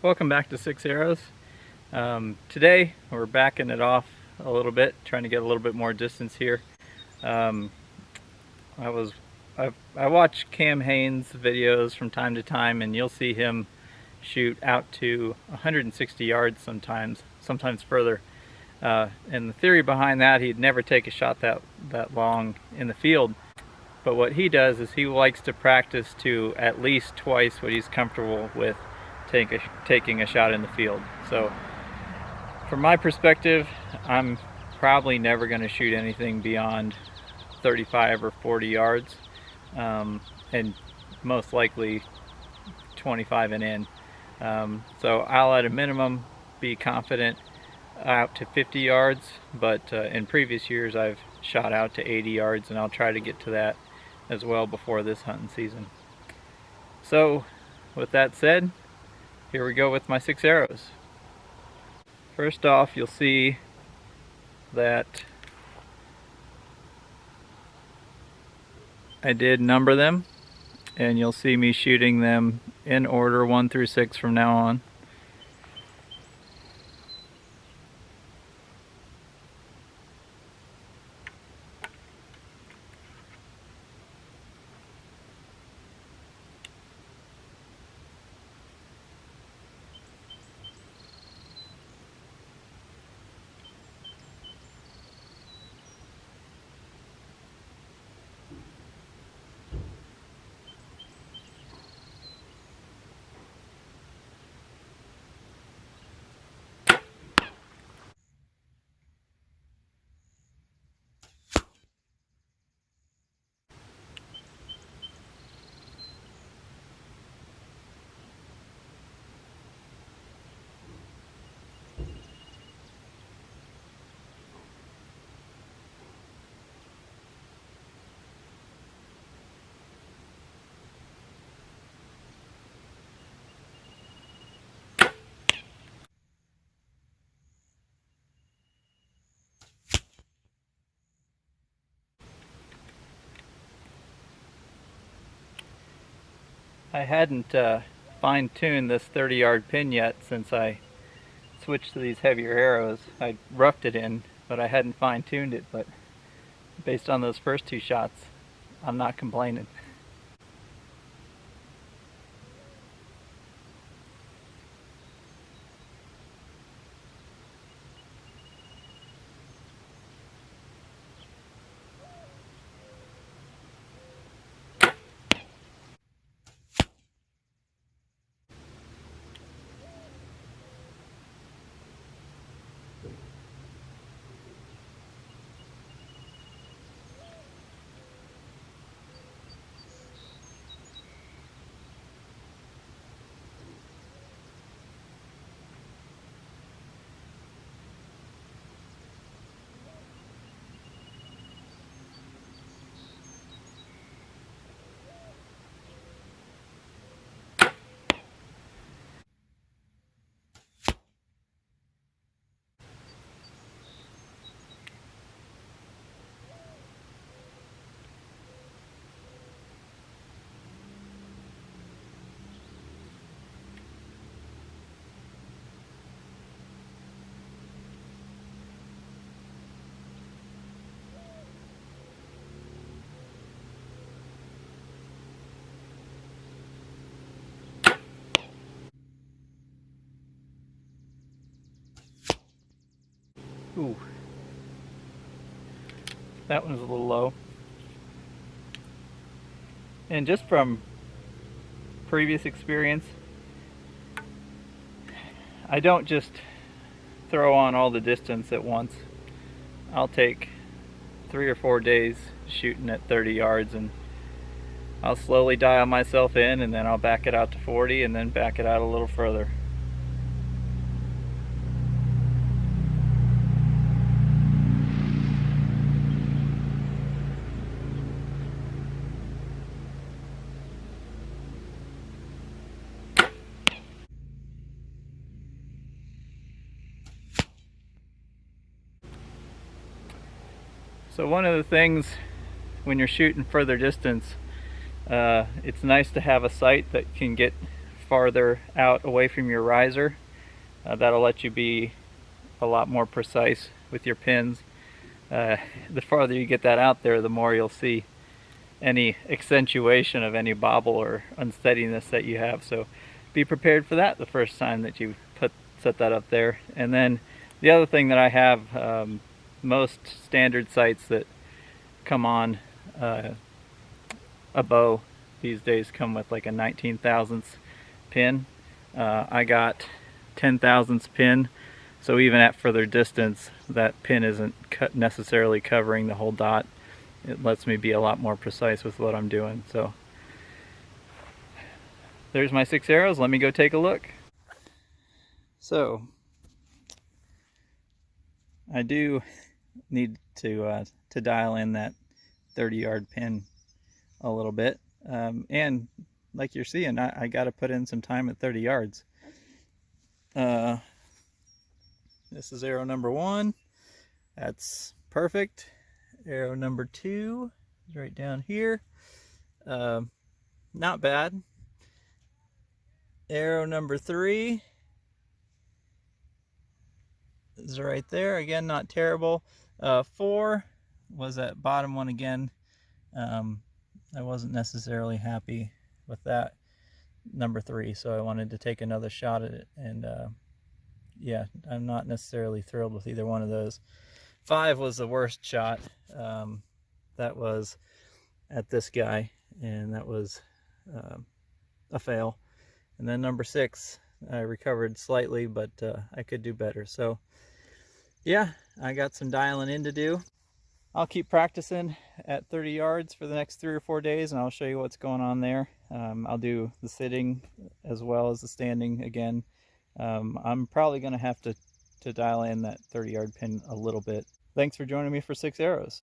Welcome back to Six Arrows. Today we're backing it off a little bit, trying to get a little bit more distance here. I watch Cam Hanes videos from time to time, and you'll see him shoot out to 160 yards sometimes further. And the theory behind that, he'd never take a shot that long in the field. But what he does is he likes to practice to at least twice what he's comfortable with taking a shot in the field. So from my perspective, I'm probably never going to shoot anything beyond 35 or 40 yards, and most likely 25 and in. So I'll at a minimum be confident out to 50 yards, but in previous years I've shot out to 80 yards, and I'll try to get to that as well before this hunting season. So with that said, here we go with my 6 arrows. First off, you'll see that I did number them, and you'll see me shooting them in order 1 through 6 from now on. I hadn't fine-tuned this 30-yard pin yet since I switched to these heavier arrows. I roughed it in, but I hadn't fine-tuned it. But based on those first 2 shots, I'm not complaining. Ooh, that one's a little low. And just from previous experience, I don't just throw on all the distance at once. I'll take 3 or 4 days shooting at 30 yards, and I'll slowly dial myself in, and then I'll back it out to 40 and then back it out a little further. So one of the things when you're shooting further distance, it's nice to have a sight that can get farther out away from your riser. That'll let you be a lot more precise with your pins. The farther you get that out there, the more you'll see any accentuation of any bobble or unsteadiness that you have. So be prepared for that the first time that you set that up there. And then the other thing that I have, most standard sights that come on a bow these days come with like a 19 thousandths pin. I got 10 thousandths pin, so even at further distance that pin isn't necessarily covering the whole dot. It lets me be a lot more precise with what I'm doing. So there's my 6 arrows. Let me go take a look. So I do need to dial in that 30-yard pin a little bit, and like you're seeing, I got to put in some time at 30 yards. This is arrow number 1. That's perfect. Arrow number 2 is right down here. Not bad. Arrow number 3 is right there. Again, not terrible. 4 was that bottom one again. I wasn't necessarily happy with that. Number 3, so I wanted to take another shot at it, and yeah, I'm not necessarily thrilled with either one of those. 5 was the worst shot. That was at this guy, and that was a fail. And then number 6, I recovered slightly, but I could do better. So yeah, I got some dialing in to do. I'll keep practicing at 30 yards for the next 3 or 4 days, and I'll show you what's going on there. I'll do the sitting as well as the standing again. I'm probably going to have to dial in that 30-yard pin a little bit. Thanks for joining me for 6 arrows.